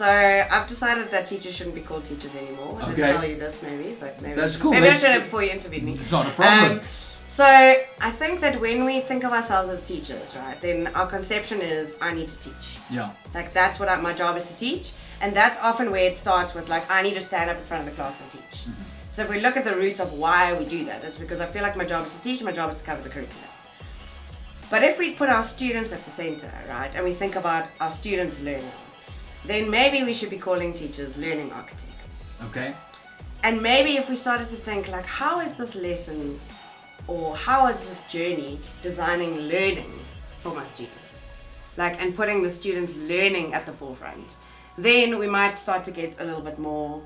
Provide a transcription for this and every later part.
So I've decided that teachers shouldn't be called teachers anymore. I didn't tell you this but maybe that's cool. Maybe I should have before you interviewed me. It's not a problem. So I think that when we think of ourselves as teachers, right, then our conception is I need to teach. Yeah. Like that's what my job is to teach, and that's often where it starts with like I need to stand up in front of the class and teach. Mm-hmm. So if we look at the roots of why we do that, it's because I feel like my job is to teach, my job is to cover the curriculum. But if we put our students at the center, right, and we think about our students learning, then maybe we should be calling teachers learning architects. Okay. And maybe if we started to think like, how is this lesson or how is this journey designing learning for my students? Like, and putting the students' learning at the forefront, then we might start to get a little bit more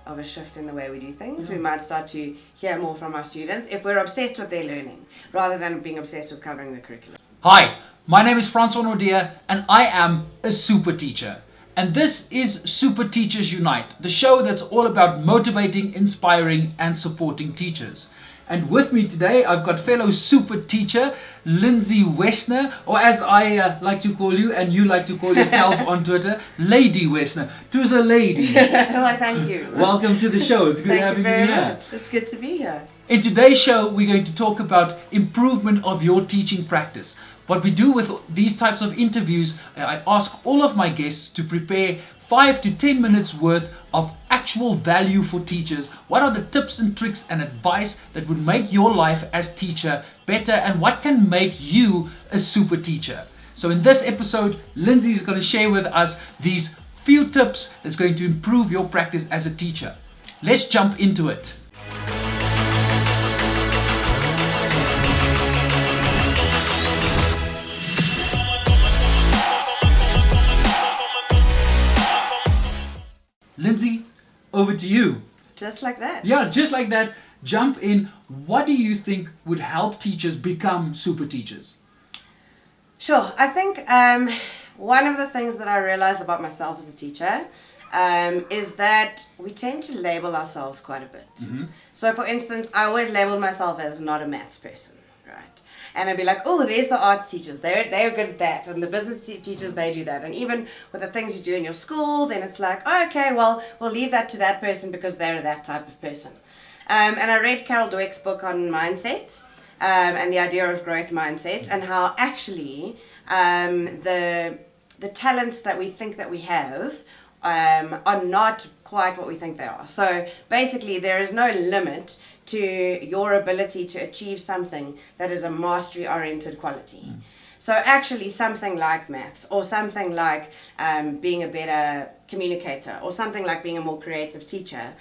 of a shift in the way we do things. We might start to hear more from our students if we're obsessed with their learning rather than being obsessed with covering the curriculum. Hi, my name is Francois Nordia and I am a super teacher. And this is Super Teachers Unite, the show that's all about motivating, inspiring and supporting teachers. And with me today, I've got fellow super teacher, Lindsay Wesner, or as I like to call you, and you like to call yourself on Twitter, Lady Wesner. To the lady. Well, thank you. Welcome to the show. It's good having you here. Much. It's good to be here. In today's show, we're going to talk about improvement of your teaching practice. What we do with these types of interviews, I ask all of my guests to prepare 5 to 10 minutes worth of actual value for teachers. What are the tips and tricks and advice that would make your life as teacher better, and what can make you a super teacher? So in this episode, Lindsay is going to share with us these few tips that's going to improve your practice as a teacher. Let's jump into it. Lindsay, over to you. Just like that. Yeah, just like that. Jump in. What do you think would help teachers become super teachers? Sure. I think one of the things that I realized about myself as a teacher is that we tend to label ourselves quite a bit. Mm-hmm. So for instance, I always labeled myself as not a maths person, right? And I'd be like, oh, there's the arts teachers. They're good at that. And the business teachers, they do that. And even with the things you do in your school, then it's like, oh, okay, well, we'll leave that to that person because they're that type of person. And I read Carol Dweck's book on mindset and the idea of growth mindset and how actually the talents that we think that we have are not quite what we think they are. So basically, there is no limit to your ability to achieve something that is a mastery-oriented quality. Mm. So actually something like maths or something like being a better communicator or something like being a more creative teacher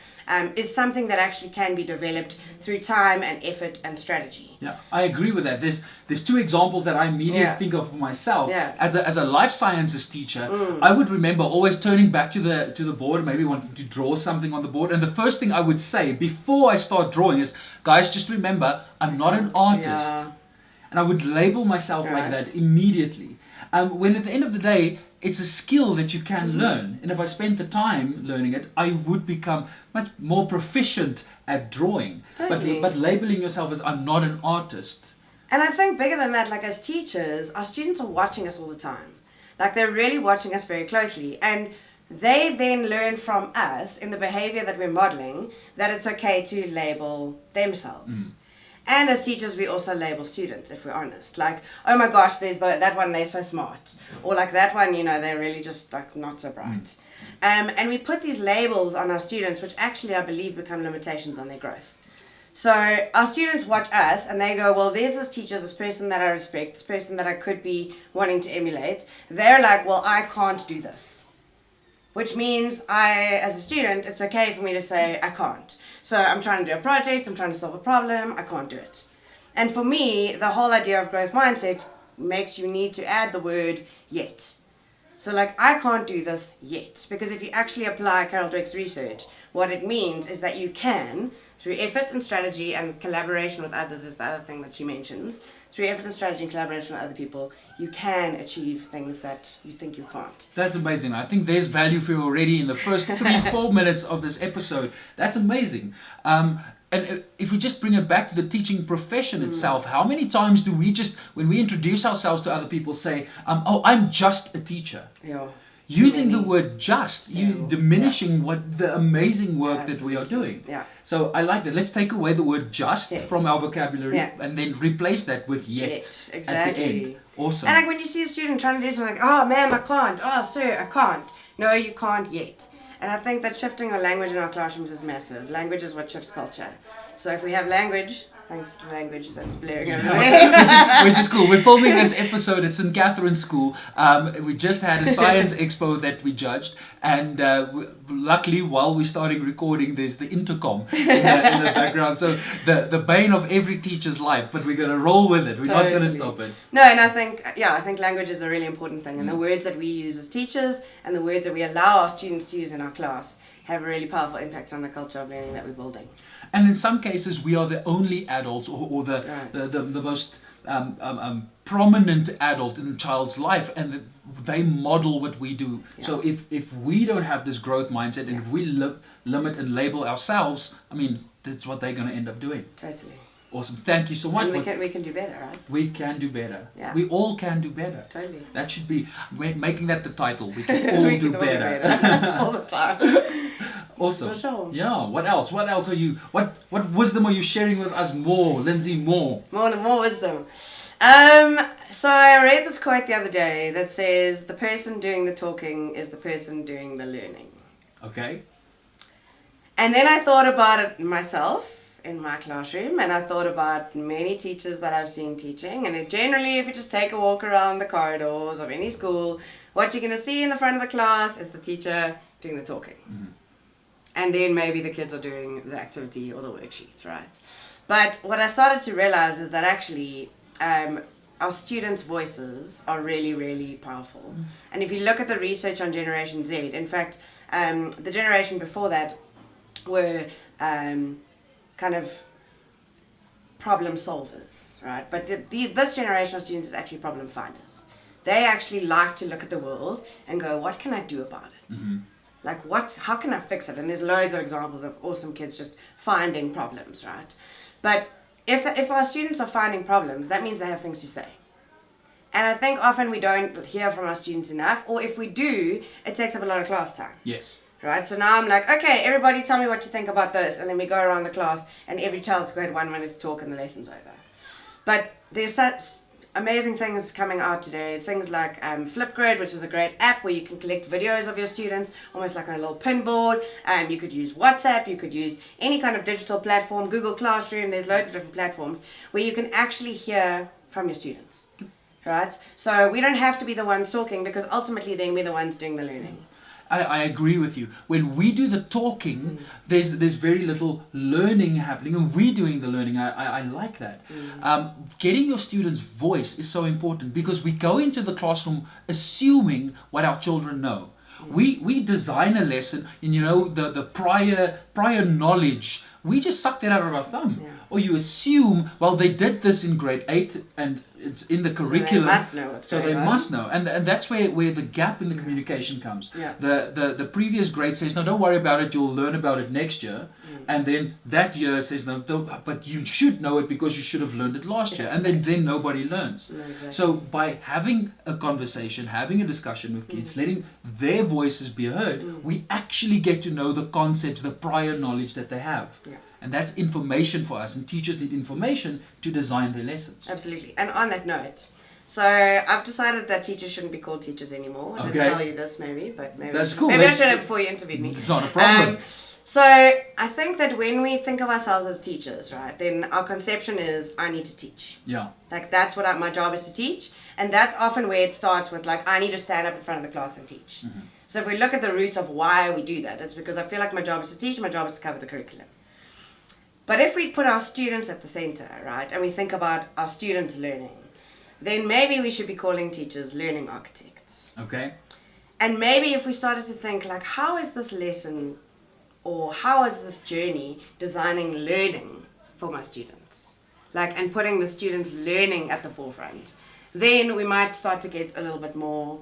is something that actually can be developed through time and effort and strategy. Yeah, I agree with that. There's two examples that I immediately think of for myself. Yeah. As a life sciences teacher, I would remember always turning back to the board, maybe wanting to draw something on the board, and the first thing I would say before I start drawing is, guys, just remember, I'm not an artist. Yeah. And I would label myself like that immediately. When at the end of the day, it's a skill that you can learn. And if I spent the time learning it, I would become much more proficient at drawing. Totally. But labeling yourself as I'm not an artist. And I think bigger than that, like as teachers, our students are watching us all the time. Like they're really watching us very closely. And they then learn from us in the behavior that we're modeling that it's okay to label themselves. Mm. And as teachers, we also label students, if we're honest. Like, oh my gosh, there's that one, they're so smart. Or like that one, they're really just like not so bright. And we put these labels on our students, which actually I believe become limitations on their growth. So our students watch us and they go, well, there's this teacher, this person that I respect, this person that I could be wanting to emulate. They're like, well, I can't do this. Which means as a student, it's okay for me to say, I can't. So I'm trying to do a project, I'm trying to solve a problem, I can't do it. And for me, the whole idea of growth mindset makes you need to add the word yet. So like, I can't do this yet. Because if you actually apply Carol Dweck's research, what it means is that you can, through effort and strategy and collaboration with others is the other thing that she mentions, through effort and strategy and collaboration with other people, you can achieve things that you think you can't. That's amazing. I think there's value for you already in the first 3-4 minutes of this episode. That's amazing. And if we just bring it back to the teaching profession itself, how many times do we just, when we introduce ourselves to other people, say, oh, I'm just a teacher? Yeah. using the many. word just, you So, diminishing what the amazing work that we are Absolutely. doing. Yeah. So I like that. Let's take away the word just Yes. from our vocabulary Yeah. and then replace that with yet, Yet, at the exactly. end. Awesome. And like when you see a student trying to do something like, oh ma'am, I can't. Oh sir, I can't. No, you can't yet. And I think that shifting our language in our classrooms is massive. Language is what shifts culture. So if we have language, thanks to the language that's blaring over there. which is cool. We're filming this episode at St. Catherine's School. We just had a science expo that we judged, and luckily, while we're starting recording, there's the intercom in the background. So the bane of every teacher's life, but we're going to roll with it. We're not going to stop it. No, and I think language is a really important thing, and the words that we use as teachers and the words that we allow our students to use in our class have a really powerful impact on the culture of learning that we're building. And in some cases, we are the only adults or the most prominent adult in a child's life, and they model what we do. Yeah. So if we don't have this growth mindset, and if we limit and label ourselves, I mean, that's what they're going to end up doing. Totally. Awesome. Thank you so much. And we can do better, right? We can do better. Yeah. We all can do better. Totally. That should be making that the title. We can all do better. All the time. Awesome. For sure. Yeah. What else? What else are you? What wisdom are you sharing with us more, Lindsay? More. More wisdom. So I read this quote the other day that says, the person doing the talking is the person doing the learning. Okay. And then I thought about it myself in my classroom, and I thought about many teachers that I've seen teaching, and generally if you just take a walk around the corridors of any school, what you're going to see in the front of the class is the teacher doing the talking. Mm-hmm. And then maybe the kids are doing the activity or the worksheet, right? But what I started to realize is that actually our students' voices are really, really powerful. Mm-hmm. And if you look at the research on Generation Z, in fact, the generation before that were kind of problem solvers, right? But this generation of students is actually problem finders. They actually like to look at the world and go, what can I do about it? Mm-hmm. Like, how can I fix it? And there's loads of examples of awesome kids just finding problems, right? But if our students are finding problems, that means they have things to say. And I think often we don't hear from our students enough, or if we do, it takes up a lot of class time. Yes. Right, so now I'm like, okay, everybody tell me what you think about this, and then we go around the class, and every child's got 1 minute to talk, and the lesson's over. But there's such amazing things coming out today, things like Flipgrid, which is a great app where you can collect videos of your students, almost like on a little pinboard. You could use WhatsApp, you could use any kind of digital platform, Google Classroom, there's loads of different platforms where you can actually hear from your students. Right, so we don't have to be the ones talking, because ultimately then we're the ones doing the learning. I agree with you. When we do the talking, there's very little learning happening, and we're doing the learning. I like that. Getting your students' voice is so important, because we go into the classroom assuming what our children know. We design a lesson, and the prior knowledge, we just suck that out of our thumb. Yeah. Or you assume, well, they did this in grade 8 and it's in the curriculum. So they must know what's So going they on. must know. And that's where the gap in the communication comes. Yeah. The previous grade says, no, don't worry about it, you'll learn about it next year. And then that year says, no, don't, but you should know it because you should have learned it last year. And then nobody learns. No, exactly. So by having a conversation, having a discussion with kids, letting their voices be heard, we actually get to know the concepts, the prior knowledge that they have. Yeah. And that's information for us, and teachers need information to design their lessons. Absolutely. And on that note, so I've decided that teachers shouldn't be called teachers anymore. I didn't tell you this maybe, but maybe That's cool. Maybe I should have before you interviewed me. It's not a problem. So I think that when we think of ourselves as teachers, right, then our conception is, I need to teach. Yeah. Like that's what my job is, to teach. And that's often where it starts with, like, I need to stand up in front of the class and teach. Mm-hmm. So if we look at the roots of why we do that, it's because I feel like my job is to teach, my job is to cover the curriculum. But if we put our students at the center, right, and we think about our students learning, then maybe we should be calling teachers learning architects. Okay. And maybe if we started to think, like, how is this lesson or how is this journey designing learning for my students? Like, and putting the students' learning at the forefront, then we might start to get a little bit more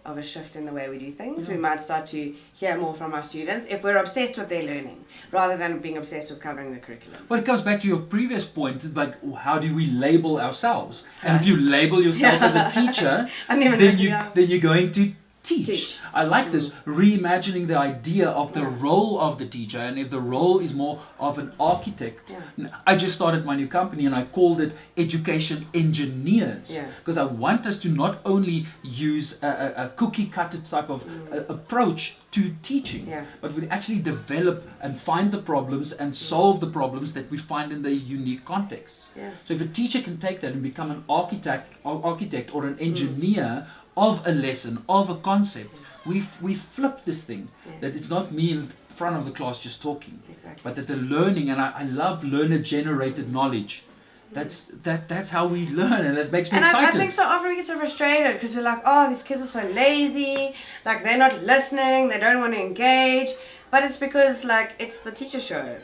of a shift in the way we do things. We might start to hear more from our students if we're obsessed with their learning rather than being obsessed with covering the curriculum. Well, it comes back to your previous point. It's like, how do we label ourselves? And if you label yourself as a teacher, then you're going to teach. I like this reimagining the idea of the role of the teacher, and if the role is more of an architect. I just started my new company and I called it Education Engineers, because I want us to not only use a cookie cutter type of approach to teaching, but we actually develop and find the problems and solve the problems that we find in the unique contexts. So if a teacher can take that and become an architect or an engineer of a lesson, of a concept, we flip this thing, that it's not me in front of the class just talking, but that the learning, and I love learner generated knowledge. That's how we learn, and it makes me excited. I think so often we get so frustrated because we're like, oh, these kids are so lazy, like they're not listening, they don't want to engage, but it's because like it's the teacher show.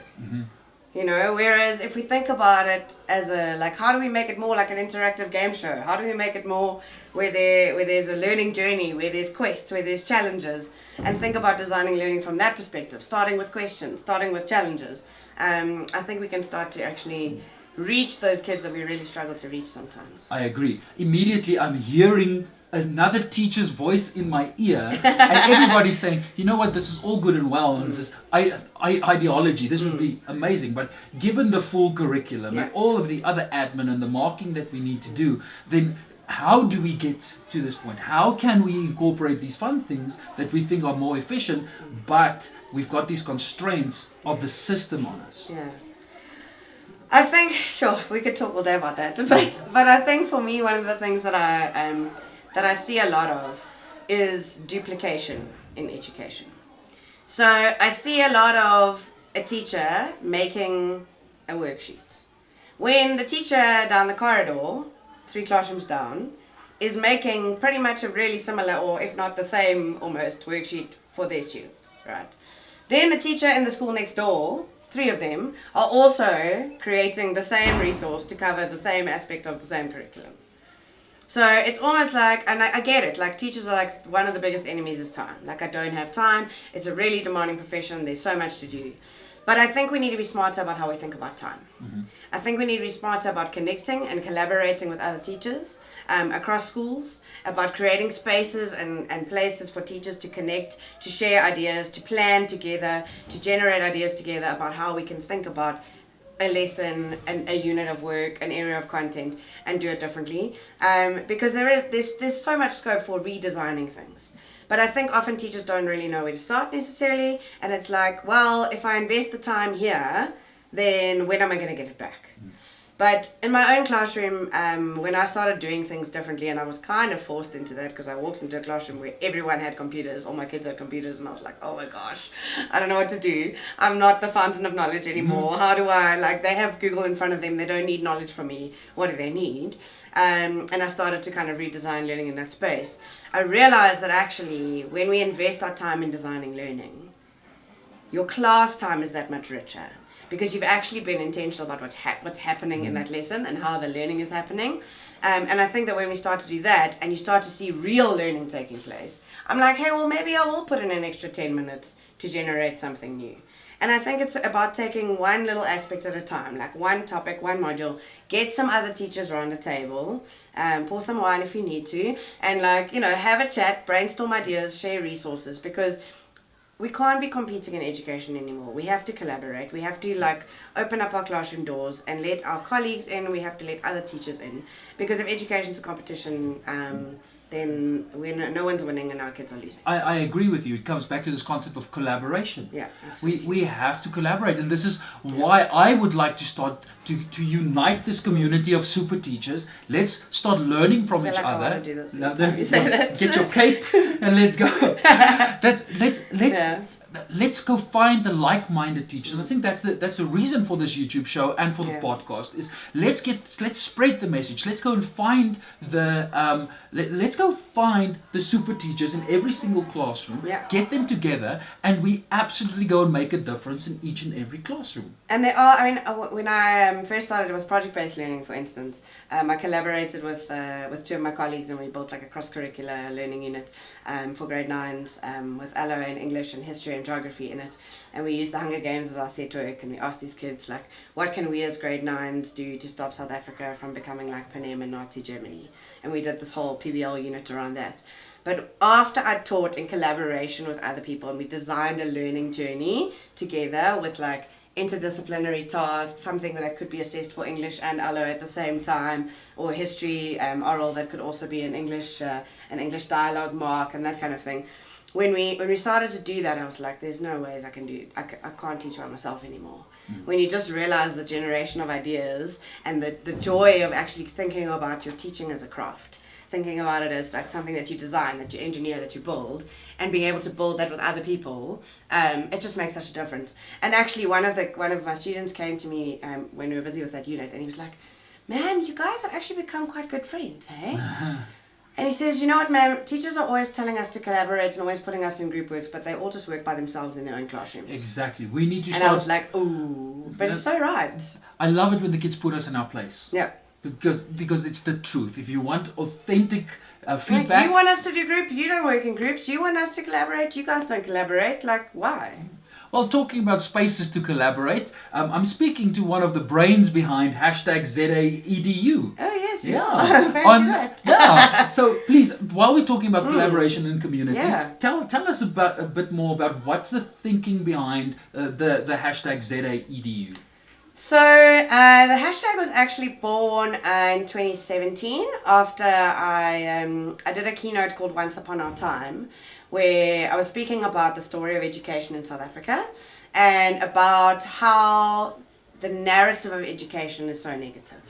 You know, whereas if we think about it as a, like, how do we make it more like an interactive game show? How do we make it more where there's a learning journey, where there's quests, where there's challenges, and think about designing learning from that perspective, starting with questions, starting with challenges. I think we can start to actually reach those kids that we really struggle to reach sometimes. I agree. Immediately I'm hearing another teacher's voice in my ear, and everybody's saying, you know what, this is all good and well, and this is ideology, this would be amazing, but given the full curriculum and all of the other admin and the marking that we need to do, then how do we get to this point? How can we incorporate these fun things that we think are more efficient, but we've got these constraints of the system on us? I think, sure, we could talk all day about that, but I think for me, one of the things that I see a lot of is duplication in education. So I see a lot of a teacher making a worksheet. When the teacher down the corridor, 3 classrooms down, is making pretty much a really similar, or if not the same almost, worksheet for their students, right? Then the teacher in the school next door, 3 of them, are also creating the same resource to cover the same aspect of the same curriculum. So it's almost like, and I get it, like teachers are like, one of the biggest enemies is time. Like, I don't have time, it's a really demanding profession, there's so much to do. But I think we need to be smarter about how we think about time. I think we need to be smarter about connecting and collaborating with other teachers across schools, about creating spaces and places for teachers to connect, to share ideas, to plan together, to generate ideas together about how we can think about a lesson, a unit of work, an area of content, and do it differently. Because there's so much scope for redesigning things. But I think often teachers don't really know where to start necessarily, and it's like, well, if I invest the time here, then when am I going to get it back? But in my own classroom, when I started doing things differently, and I was kind of forced into that because I walked into a classroom where everyone had computers, all my kids had computers, and I was like, oh my gosh, I don't know what to do. I'm not the fountain of knowledge anymore. How do I, like, they have Google in front of them, they don't need knowledge from me. What do they need? And I started to kind of redesign learning in that space. I realized that actually, when we invest our time in designing learning, your class time is that much richer. Because you've actually been intentional about what's happening in that lesson and how the learning is happening. And I think that when we start to do that and you start to see real learning taking place, I'm like, hey, well, maybe I will put in an extra 10 minutes to generate something new. And I think it's about taking one little aspect at a time, like one topic, one module, get some other teachers around the table, pour some wine if you need to, and like, you know, have a chat, brainstorm ideas, share resources, because we can't be competing in education anymore. We have to collaborate. We have to like open up our classroom doors and let our colleagues in. We have to let other teachers in. Because if education's a competition, then no one's winning and our kids are losing. I agree with you. It comes back to this concept of collaboration. Yeah, we have to collaborate, and this is why I would like to start to unite this community of super teachers. Let's start learning from each other. I want to do this. Get your cape and let's go. Let's go find the like-minded teachers, and I think that's the reason for this YouTube show and for the podcast is let's spread the message. Let's go and find let's go find the super teachers in every single classroom. Get them together, and we absolutely go and make a difference in each and every classroom. And there are, I mean, when I first started with project-based learning, for instance, I collaborated with 2 of my colleagues, and we built like a cross-curricular learning unit for grade 9s with allo and English and history and geography in it. And we used the Hunger Games as our set work, and we asked these kids, like, what can we as grade 9s do to stop South Africa from becoming like Panem and Nazi Germany? And we did this whole PBL unit around that. But after I taught in collaboration with other people and we designed a learning journey together with like interdisciplinary tasks, something that could be assessed for English and ALO at the same time, or history, oral that could also be an English dialogue mark and that kind of thing. When we started to do that, I was like, there's no ways I can't teach by myself anymore. When you just realize the generation of ideas and the joy of actually thinking about your teaching as a craft, thinking about it as like something that you design, that you engineer, that you build, and being able to build that with other people, it just makes such a difference. And actually, one of my students came to me when we were busy with that unit, and he was like, "Ma'am, you guys have actually become quite good friends, hey?" And he says, "You know what, ma'am? Teachers are always telling us to collaborate and always putting us in group works, but they all just work by themselves in their own classrooms." Exactly. We need to And I was like, "Ooh," but it's so right. I love it when the kids put us in our place. Yeah. Because it's the truth. If you want authentic feedback... Like, you want us to do group, you don't work in groups. You want us to collaborate, you guys don't collaborate. Like, why? Well, talking about spaces to collaborate, I'm speaking to one of the brains behind #ZAEDU. Oh, yes. Yeah. Fancy that. Yeah. So please, while we're talking about collaboration in community, Yeah. tell us about a bit more about what's the thinking behind the #ZAEDU. So the hashtag was actually born in 2017 after I did a keynote called Once Upon Our Time, where I was speaking about the story of education in South Africa and about how the narrative of education is so negative.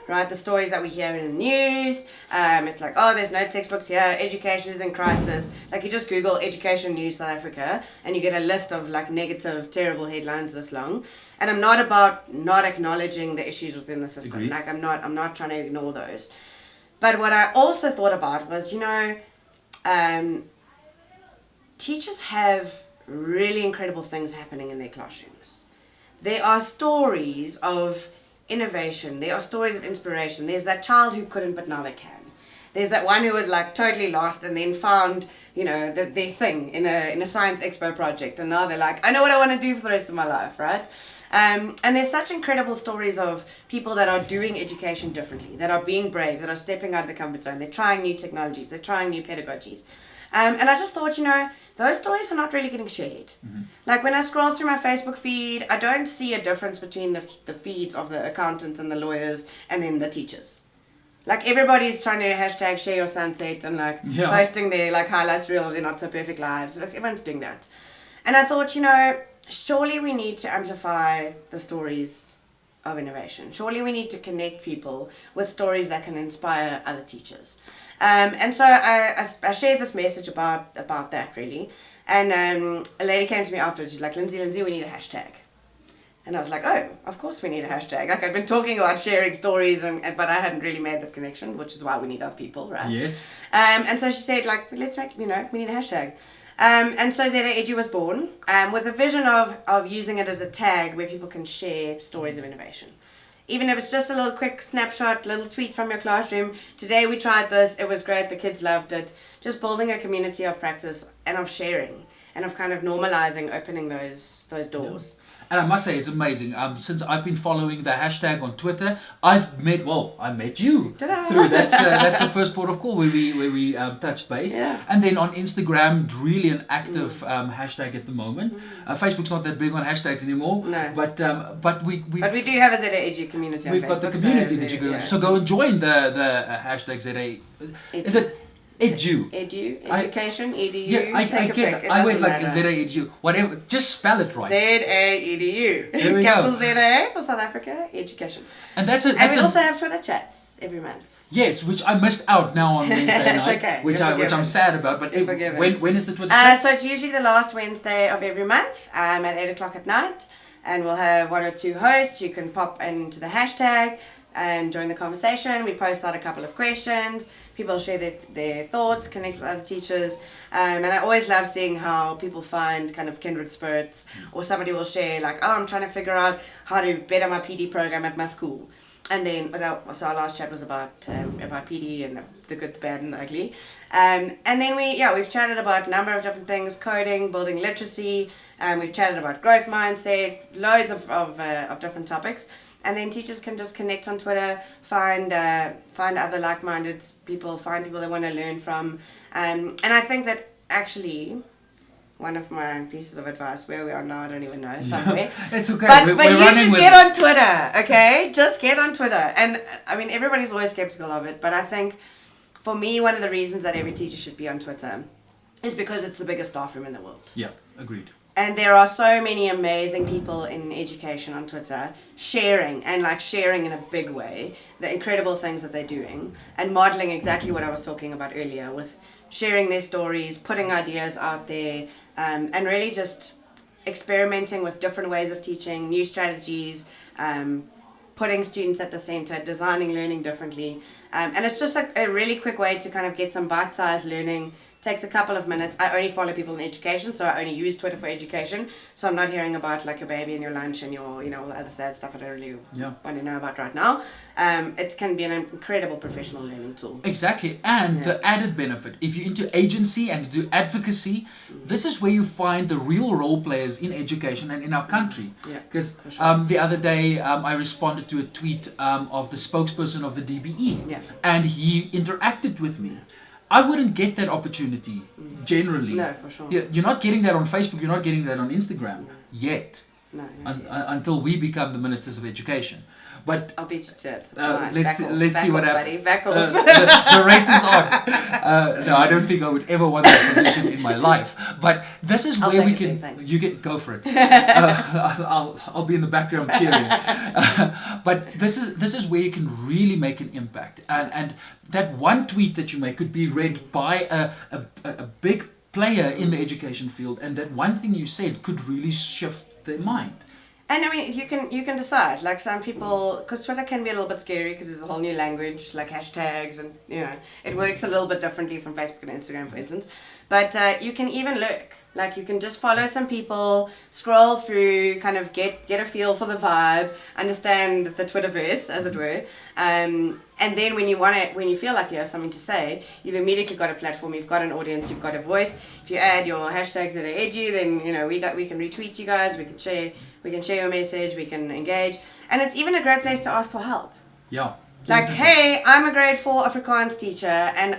Right, the stories that we hear in the news, it's like, oh, there's no textbooks here, education is in crisis. Like, you just Google education news South Africa and you get a list of like negative, terrible headlines this long. And I'm not about not acknowledging the issues within the system. Agreed. Like, I'm not trying to ignore those. But what I also thought about was, teachers have really incredible things happening in their classrooms. There are stories of innovation, there are stories of inspiration. There's that child who couldn't but now they can. There's that one who was like totally lost and then found their thing in a science expo project, and now they're like, I know what I want to do for the rest of my life, right? And there's such incredible stories of people that are doing education differently, that are being brave, that are stepping out of the comfort zone, they're trying new technologies, they're trying new pedagogies. And I just thought, those stories are not really getting shared. Mm-hmm. Like, when I scroll through my Facebook feed, I don't see a difference between the feeds of the accountants and the lawyers and then the teachers. Like, everybody's trying to hashtag share your sunset and like posting their like highlights reel of their not so perfect lives. Like, everyone's doing that. And I thought, surely we need to amplify the stories of innovation. Surely we need to connect people with stories that can inspire other teachers. And so I shared this message about that, really. And a lady came to me afterwards. She's like, Lindsay, we need a hashtag. And I was like, oh, of course we need a hashtag. Like, I've been talking about sharing stories, but I hadn't really made that connection, which is why we need other people, right? Yes. And so she said, like, let's make, we need a hashtag. And so ZAEDU was born with a vision of using it as a tag where people can share stories of innovation. Even if it's just a little quick snapshot, little tweet from your classroom. Today we tried this, it was great, the kids loved it. Just building a community of practice and of sharing and of kind of normalizing, opening those doors. And I must say, it's amazing. Since I've been following the hashtag on Twitter, I met you. Ta-da! Through that's the first port of call where we touched base. Yeah. And then on Instagram, really an active hashtag at the moment. Facebook's not that big on hashtags anymore. No. But we do have a ZAEDU community on we've Facebook. got the community that you go into. So go and join the hashtag ZA. Is it Edu? Education, EDU. Yeah, I get it. I went like ZAEDU, whatever. Just spell it right. ZAEDU. There we Capital go. ZA for South Africa, education. And we also have Twitter chats every month. Yes, which I missed out now on Wednesday night, okay. which I'm sad about. But when is the Twitter? So it's usually the last Wednesday of every month at 8:00 at night, and we'll have one or two hosts. You can pop into the hashtag and join the conversation. We post out a couple of questions. People share their thoughts, connect with other teachers, and I always love seeing how people find kind of kindred spirits, or somebody will share like, oh, I'm trying to figure out how to better my PD program at my school. And then, so our last chat was about PD and the good, the bad, and the ugly. And then we've chatted about a number of different things: coding, building literacy. We've chatted about growth mindset, loads of different topics. and then teachers can just connect on Twitter, find other like-minded people, find people they want to learn from. And I think that actually, one of my pieces of advice, where we are now, I don't even know, somewhere. It's okay. But we're you running should with get it. on Twitter, okay? Just get on Twitter. And I mean, everybody's always skeptical of it, but I think for me, one of the reasons that every teacher should be on Twitter is because it's the biggest staff room in the world. Yeah, agreed. And there are so many amazing people in education on Twitter sharing in a big way the incredible things that they're doing and modeling exactly what I was talking about earlier with sharing their stories, putting ideas out there, and really just experimenting with different ways of teaching, new strategies, putting students at the center, designing learning differently. And it's just a really quick way to kind of get some bite-sized learning. Takes a couple of minutes. I only follow people in education, so I only use Twitter for education. So I'm not hearing about like your baby and your lunch and your, all the other sad stuff I don't really want to know about right now. It can be an incredible professional learning tool. Exactly. And the added benefit, if you're into agency and do advocacy, this is where you find the real role players in education and in our country. Because the other day I responded to a tweet of the spokesperson of the DBE, and he interacted with me. I wouldn't get that opportunity generally. No, for sure. You're not getting that on Facebook, you're not getting that on Instagram yet. No, until we become the ministers of education. But I'll beat you to it. Let's see what happens. Back off. The race is on. No, I don't think I would ever want that position in my life. But this is where we can. You go for it. I'll be in the background cheering. But this is where you can really make an impact. And that one tweet that you make could be read by a big player in the education field, and that one thing you said could really shift their mind. And I mean, you can decide. Like some people, because Twitter can be a little bit scary because there's a whole new language, like hashtags, and it works a little bit differently from Facebook and Instagram, for instance. But you can even lurk. Like you can just follow some people, scroll through, kind of get a feel for the vibe, understand the Twitterverse, as it were. And then when you feel like you have something to say, you've immediately got a platform, you've got an audience, you've got a voice. If you add your hashtags that are edgy, then we can retweet you guys, we can share your message, we can engage. And it's even a great place to ask for help. Yeah. Like, hey, I'm a grade 4 Afrikaans teacher, and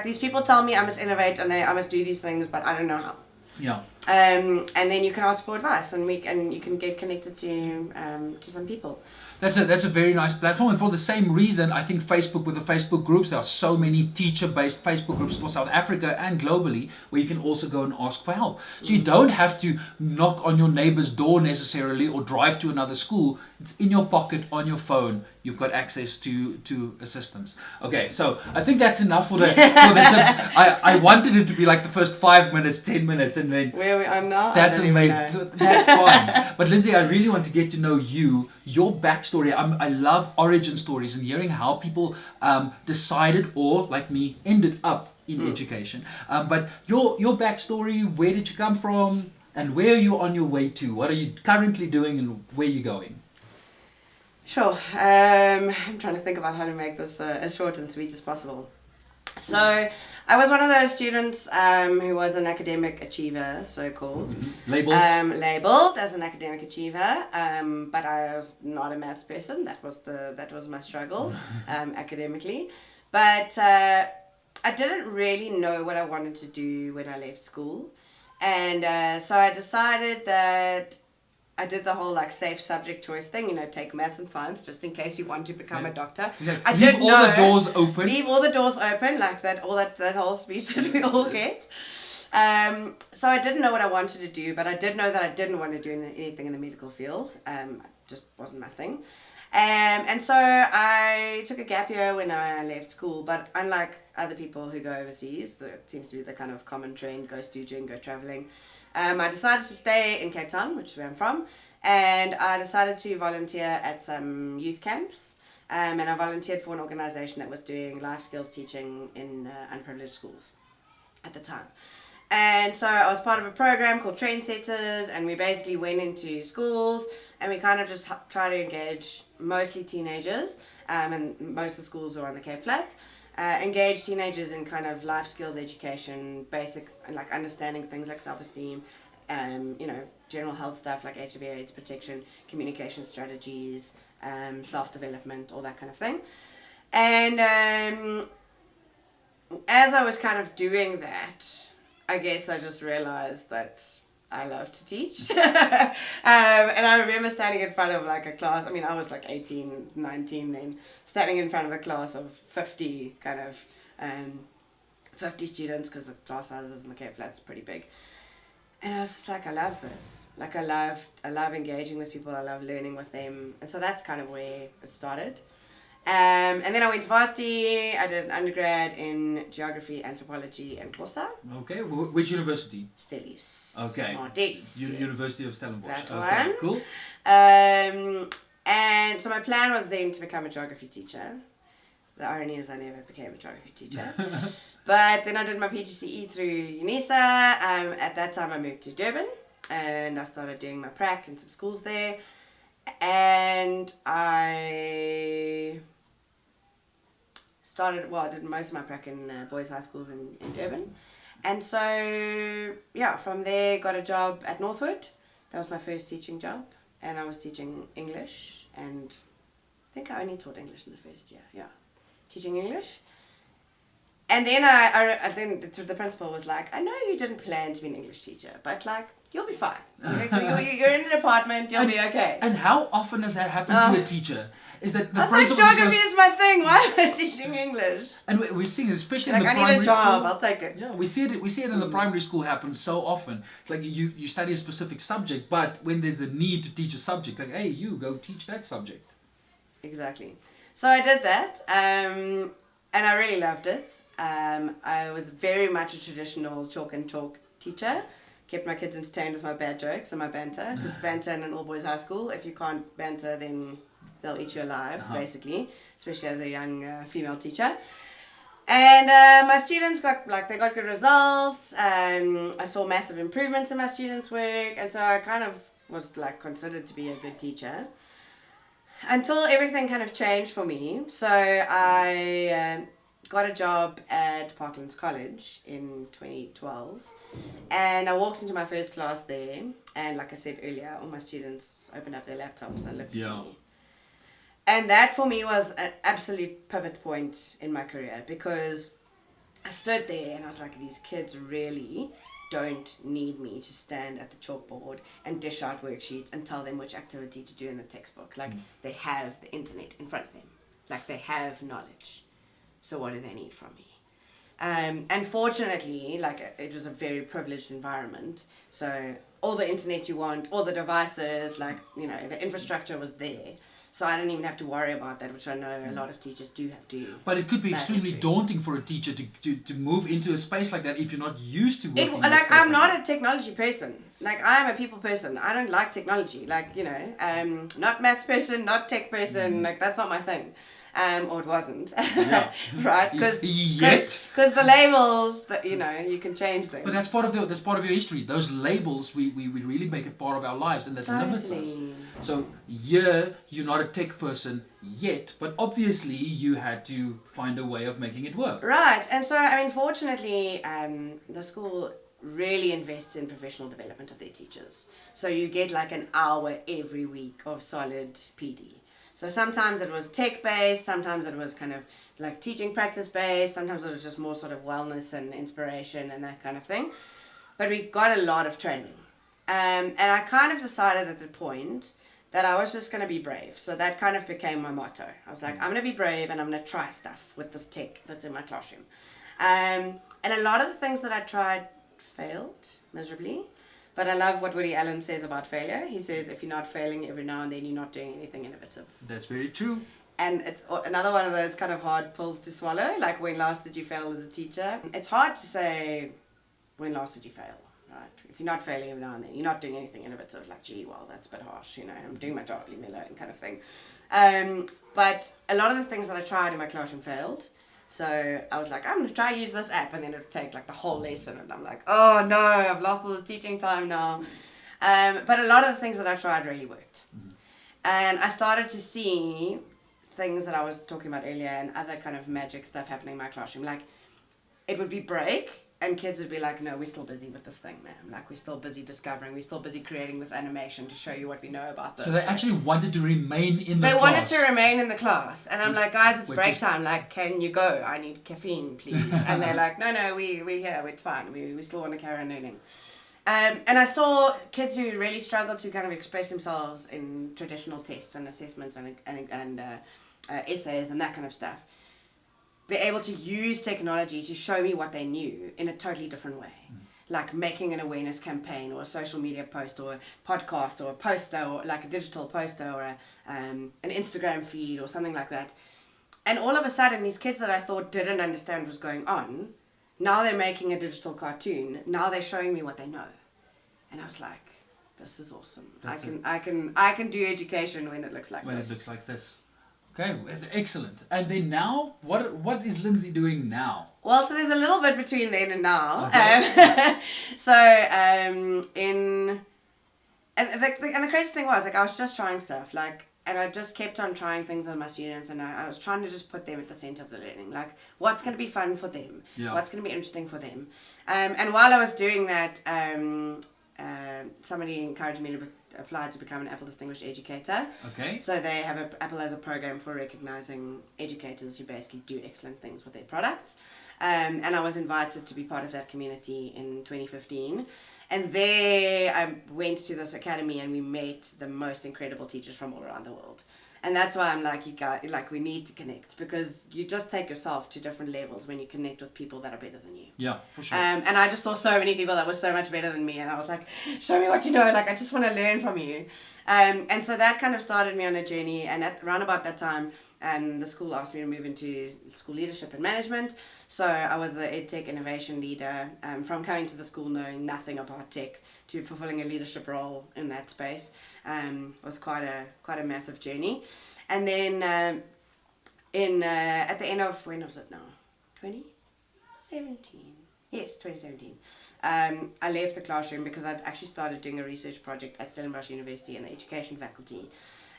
these people tell me I must innovate and I must do these things, but I don't know how. Yeah. And then you can ask for advice, and you can get connected to some people. That's a very nice platform, and for the same reason, I think Facebook, with the Facebook groups, there are so many teacher-based Facebook groups for South Africa and globally where you can also go and ask for help. So you don't have to knock on your neighbor's door necessarily or drive to another school. It's in your pocket, on your phone. You've got access to assistance. Okay, so I think that's enough for the tips. I wanted it to be like the first 5 minutes, 10 minutes, and then where we are now. That's amazing. That's fine. But Lindsay, I really want to get to know you, your backstory. I love origin stories and hearing how people decided or, like me, ended up in education. But your backstory, where did you come from, and where are you on your way to? What are you currently doing, and where are you going? Sure. I'm trying to think about how to make this as short and sweet as possible. So I was one of those students who was an academic achiever, so-called. Mm-hmm. Labeled as an academic achiever, but I was not a maths person. That was my struggle academically. But I didn't really know what I wanted to do when I left school. And so I decided that I did the whole safe subject choice thing, take maths and science just in case you want to become a doctor. Leave all the doors open. Leave all the doors open, like that whole speech that we all get. So I didn't know what I wanted to do, but I did know that I didn't want to do anything in the medical field. It just wasn't my thing. And so I took a gap year when I left school, but unlike other people who go overseas, that seems to be the kind of common trend, go student, go traveling. I decided to stay in Cape Town, which is where I'm from, and I decided to volunteer at some youth camps, and I volunteered for an organisation that was doing life skills teaching in unprivileged schools at the time. And so I was part of a program called Trendsetters, and we basically went into schools, and we kind of just tried to engage mostly teenagers, and most of the schools were on the Cape Flats. Engage teenagers in kind of life skills education, basic, like understanding things like self-esteem, general health stuff like HIV/AIDS protection, communication strategies, self-development, all that kind of thing. And as I was kind of doing that, I guess I just realized that I love to teach. And I remember standing in front of like a class. I mean, I was like 18, 19 then, standing in front of a class of 50 kind of 50 students, because the class sizes in the Cape Flats are pretty big. And I was just like, I love this. Like I love engaging with people. I love learning with them. And so that's kind of where it started. And then I went to varsity. I did an undergrad in geography, anthropology, and Xhosa. Okay, which university? Stellies. Okay. University of Stellenbosch. That okay, one. cool. And so my plan was then to become a geography teacher. The irony is I never became a geography teacher. But then I did my PGCE through UNISA. At that time I moved to Durban and I started doing my prac in some schools there. And I did most of my prac in boys' high schools in Durban. And so, from there got a job at Northwood. That was my first teaching job. And I was teaching English. And I think I only taught English in the first year, teaching English. And then then the principal was like, I know you didn't plan to be an English teacher, but like, you'll be fine. You're in a department, you'll be okay. And how often does that happen to a teacher? Is that the principal like, geography is my thing. Why am I teaching English? And we're seeing it, especially like, in the I primary need a job. school. I'll take it. Yeah, we see it in the primary school happen so often. Like you study a specific subject, but when there's the need to teach a subject, like, hey, you go teach that subject. Exactly. So I did that, and I really loved it. I was very much a traditional chalk and talk teacher. Kept my kids entertained with my bad jokes and my banter. Because banter in an all-boys high school, if you can't banter, then they'll eat you alive, basically. Especially as a young female teacher. And my students got good results. I saw massive improvements in my students' work. And so I kind of was like considered to be a good teacher. Until everything kind of changed for me. So I got a job at Parklands College in 2012. And I walked into my first class there. And like I said earlier, all my students opened up their laptops and looked at me. And that for me was an absolute pivot point in my career. Because I stood there and I was like, these kids really don't need me to stand at the chalkboard and dish out worksheets and tell them which activity to do in the textbook. Like, they have the internet in front of them. Like, they have knowledge. So what do they need from me? And fortunately, like, it was a very privileged environment. So all the internet you want, all the devices, like, the infrastructure was there. So I didn't even have to worry about that, which I know a lot of teachers do have to. But it could be extremely daunting for a teacher to move into a space like that if you're not used to working in a space I'm like not a technology person. Like, I'm a people person. I don't like technology. Like, not maths person, not tech person. Like, that's not my thing. Or it wasn't. Right? Because the labels, you can change them. But that's part of your history. Those labels, we really make it part of our lives, and that limits us. So you're not a tech person yet, but obviously you had to find a way of making it work. Right. And so, I mean, fortunately, the school really invests in professional development of their teachers. So you get like an hour every week of solid PD. So sometimes it was tech-based, sometimes it was kind of like teaching practice-based, sometimes it was just more sort of wellness and inspiration and that kind of thing. But we got a lot of training. And I kind of decided at the point that I was just going to be brave. So that kind of became my motto. I was like, I'm going to be brave and I'm going to try stuff with this tech that's in my classroom. And a lot of the things that I tried failed miserably. But I love what Woody Allen says about failure. He says, if you're not failing every now and then, you're not doing anything innovative. That's very true. And it's another one of those kind of hard pills to swallow. Like, when last did you fail as a teacher? It's hard to say, when last did you fail, right? If you're not failing every now and then, you're not doing anything innovative. Like, gee, well, that's a bit harsh, I'm doing my job, leave me alone kind of thing. But a lot of the things that I tried in my classroom failed. So I was like, I'm going to try use this app, and then it would take like the whole lesson, and I'm like, oh no, I've lost all this teaching time now. But a lot of the things that I tried really worked. And I started to see things that I was talking about earlier and other kind of magic stuff happening in my classroom. Like, it would be break, and kids would be like, no, we're still busy with this thing, ma'am. Like, we're still busy discovering, we're still busy creating this animation to show you what we know about this. So they actually wanted to remain in the class. They wanted to remain in the class. And I'm like, guys, it's Which break is- time. Like, can you go? I need caffeine, please. And they're like, no, we're here. It's fine. We still want to carry on learning. And I saw kids who really struggled to kind of express themselves in traditional tests and assessments and essays and that kind of stuff, be able to use technology to show me what they knew in a totally different way. Like making an awareness campaign or a social media post or a podcast or a poster or like a digital poster or an Instagram feed or something like that. And all of a sudden, these kids that I thought didn't understand what's going on, now they're making a digital cartoon. Now they're showing me what they know. And I was like, this is awesome. I can do education when it looks like this. When it looks like this. Okay, excellent. And then now, what is Lindsay doing now? Well, so there's a little bit between then and now. Okay. And the crazy thing was, like, I was just trying stuff, like, and I just kept on trying things with my students, and I was trying to just put them at the center of the learning, like, what's going to be fun for them, what's going to be interesting for them. And while I was doing that, somebody encouraged me to apply to become an Apple Distinguished Educator. Okay. So they have Apple has a program for recognizing educators who basically do excellent things with their products. And I was invited to be part of that community in 2015. And there I went to this academy and we met the most incredible teachers from all around the world. And that's why I'm like, you guys, like, we need to connect, because you just take yourself to different levels when you connect with people that are better than you. Yeah, for sure. And I just saw so many people that were so much better than me, and I was like, show me what you know, like, I just want to learn from you. And so that kind of started me on a journey, and around about that time, the school asked me to move into school leadership and management. So I was the EdTech innovation leader, from coming to the school knowing nothing about tech to fulfilling a leadership role in that space. Was quite a massive journey. And then at the end of, when was it now? 2017. Yes, 2017. I left the classroom because I'd actually started doing a research project at Stellenbosch University in the education faculty.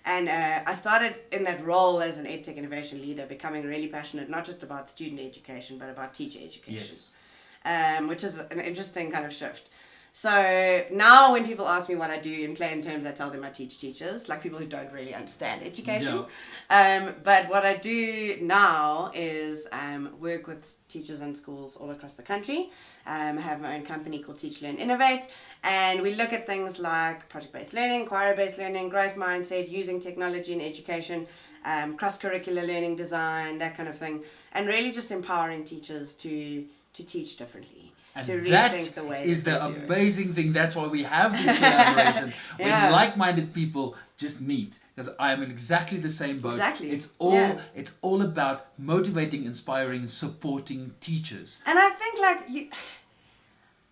And I started in that role as an EdTech innovation leader, becoming really passionate, not just about student education, but about teacher education. Yes. Which is an interesting kind of shift. So now when people ask me what I do in plain terms, I tell them I teach teachers, like people who don't really understand education. Yeah. But what I do now is work with teachers in schools all across the country. I have my own company called Teach, Learn, Innovate, and we look at things like project-based learning, inquiry-based learning, growth mindset, using technology in education, cross-curricular learning design, that kind of thing, and really just empowering teachers to teach differently. And to that rethink the way is that the they do it. amazing thing. That's why we have these collaborations. Yeah. When like-minded people just meet. Because I am in exactly the same boat. Exactly. It's all about motivating, inspiring, supporting teachers. And I think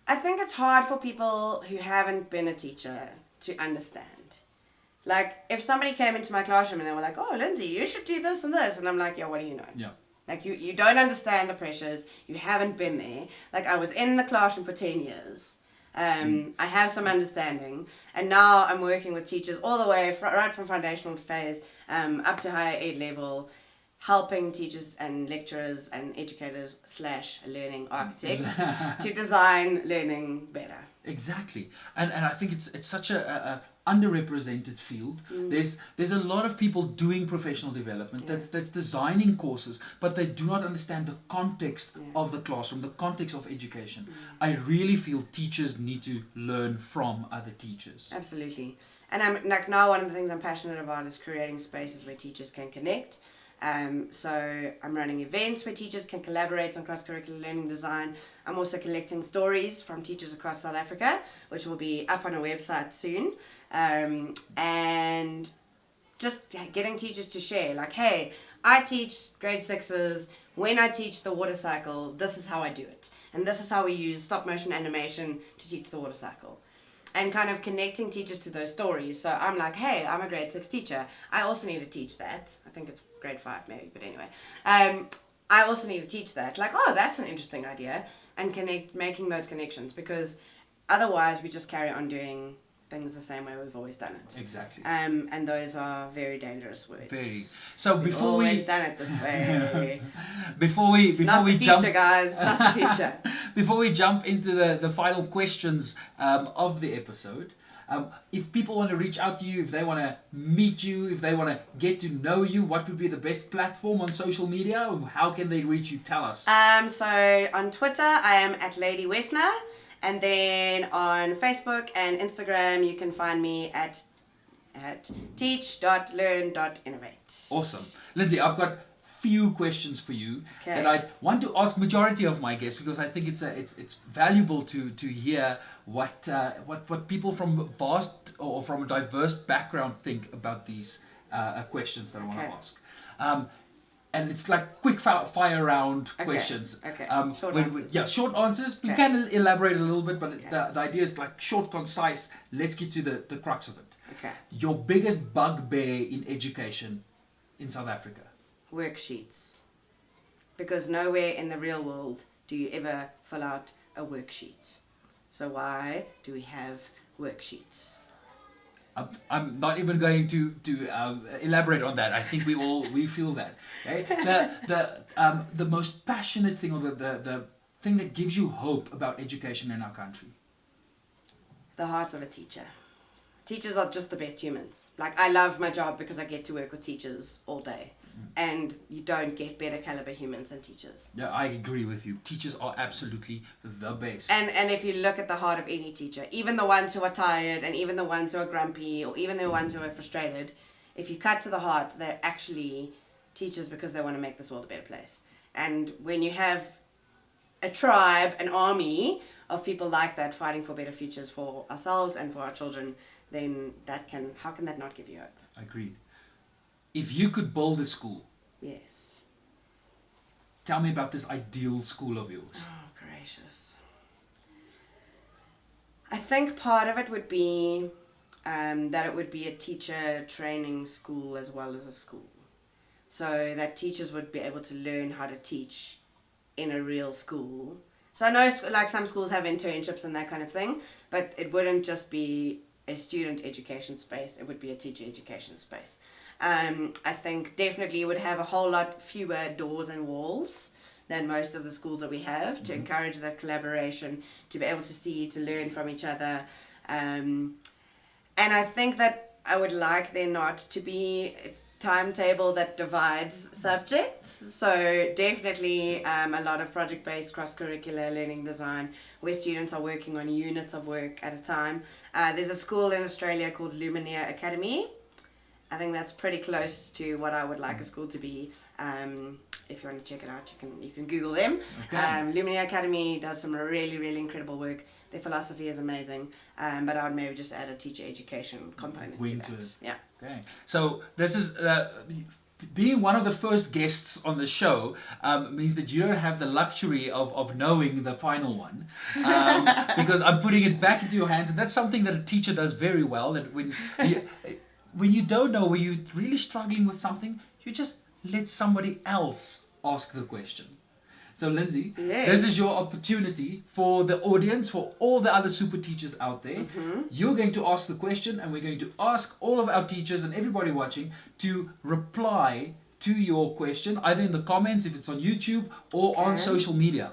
I think it's hard for people who haven't been a teacher to understand. Like, if somebody came into my classroom and they were like, oh, Lindsay, you should do this and this. And I'm like, yeah, what do you know? Yeah. Like, you don't understand the pressures. You haven't been there. Like, I was in the classroom for 10 years. I have some understanding. And now I'm working with teachers all the way, right from foundational phase up to higher ed level, helping teachers and lecturers and educators / learning architects to design learning better. Exactly. And I think it's such a underrepresented field. There's a lot of people doing professional development that's designing courses, but they do not understand the context of the classroom, the context of education. I really feel teachers need to learn from other teachers. Absolutely. And I'm like, now one of the things I'm passionate about is creating spaces where teachers can connect. So I'm running events where teachers can collaborate on cross-curricular learning design. I'm also collecting stories from teachers across South Africa, which will be up on a website soon. And just getting teachers to share, like, hey, I teach grade 6s. When I teach the water cycle, this is how I do it. And this is how we use stop motion animation to teach the water cycle. And kind of connecting teachers to those stories. So I'm like, hey, I'm a grade 6 teacher. I also need to teach that. I think it's grade 5 maybe, but anyway. I also need to teach that. Like, oh, that's an interesting idea. And making those connections, because otherwise we just carry on doing things the same way we've always done it. Exactly. And those are very dangerous words. Very. So We've before always we done it this way. before we Not the future, jump guys. Not the future. before we jump into the final questions of the episode, if people want to reach out to you, if they want to meet you, if they want to get to know you, what would be the best platform on social media? How can they reach you? Tell us. So on Twitter, I am at Lady Wesner. And then on Facebook and Instagram, you can find me at teach.learn.innovate. Awesome. Lindsay, I've got few questions for you that I want to ask majority of my guests, because I think it's valuable to hear what people from vast or from a diverse background think about these questions that I want to ask. And it's like quick fire round questions. Okay. Short answers. Short answers. We can elaborate a little bit, but the idea is like short, concise. Let's get to the crux of it. Okay. Your biggest bugbear in education in South Africa? Worksheets. Because nowhere in the real world do you ever fill out a worksheet. So why do we have worksheets? I'm not even going to elaborate on that. I think we feel that. Okay? The most passionate thing, or the thing that gives you hope about education in our country? The heart of a teacher. Teachers are just the best humans. Like, I love my job because I get to work with teachers all day. And you don't get better caliber humans than teachers. Yeah, I agree with you. Teachers are absolutely the best. And if you look at the heart of any teacher, even the ones who are tired, and even the ones who are grumpy, or even the ones who are frustrated, if you cut to the heart, they're actually teachers because they want to make this world a better place. And when you have a tribe, an army of people like that fighting for better futures for ourselves and for our children, then how can that not give you hope? Agreed. If you could build a school, yes. Tell me about this ideal school of yours. Oh, gracious. I think part of it would be that it would be a teacher training school as well as a school. So that teachers would be able to learn how to teach in a real school. So I know like some schools have internships and that kind of thing, but it wouldn't just be a student education space, it would be a teacher education space. I think definitely would have a whole lot fewer doors and walls than most of the schools that we have, to encourage that collaboration, to be able to see, to learn from each other. And I think that I would like there not to be a timetable that divides subjects. So definitely a lot of project-based cross-curricular learning design where students are working on units of work at a time. There's a school in Australia called Lumineer Academy. I think that's pretty close to what I would like a school to be. If you want to check it out, you can Google them. Okay. Lumineer Academy does some really, really incredible work. Their philosophy is amazing. But I would maybe just add a teacher education component to that. Yeah. Okay. So this is being one of the first guests on the show means that you don't have the luxury of knowing the final one, because I'm putting it back into your hands, and that's something that a teacher does very well. That when you don't know, when you're really struggling with something, you just let somebody else ask the question. So Lindsay, this is your opportunity for the audience, for all the other super teachers out there. You're going to ask the question, and we're going to ask all of our teachers and everybody watching to reply to your question, either in the comments if it's on YouTube or on social media.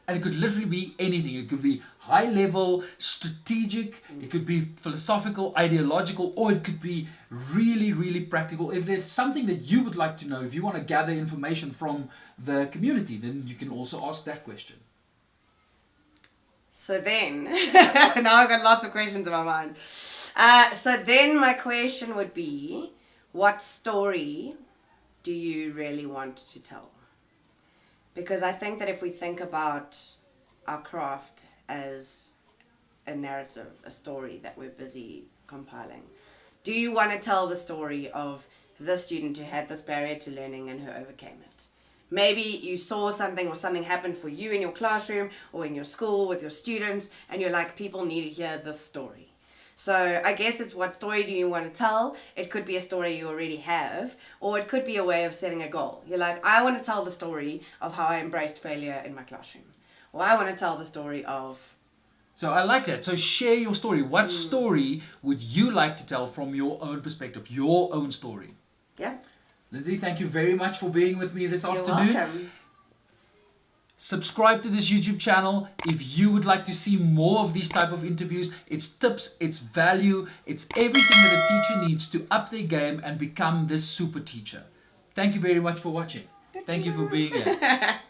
And it could literally be anything. It could be high level, strategic, it could be philosophical, ideological, or it could be really, really practical. If there's something that you would like to know, if you want to gather information from the community, then you can also ask that question. So then, now I've got lots of questions in my mind. So then my question would be, what story do you really want to tell? Because I think that if we think about our craft as a narrative, a story that we're busy compiling, do you want to tell the story of the student who had this barrier to learning and who overcame it? Maybe you saw something, or something happened for you in your classroom or in your school with your students, and you're like, people need to hear this story. So I guess it's, what story do you want to tell? It could be a story you already have, or it could be a way of setting a goal. You're like, I want to tell the story of how I embraced failure in my classroom. Or I want to tell the story of. So I like that. So share your story. What story would you like to tell from your own perspective, your own story? Yeah. Lindsay, thank you very much for being with me this afternoon. You're welcome. Subscribe to this YouTube channel if you would like to see more of these type of interviews. It's tips, it's value, it's everything that a teacher needs to up their game and become this super teacher. Thank you very much for watching. Thank you for being here.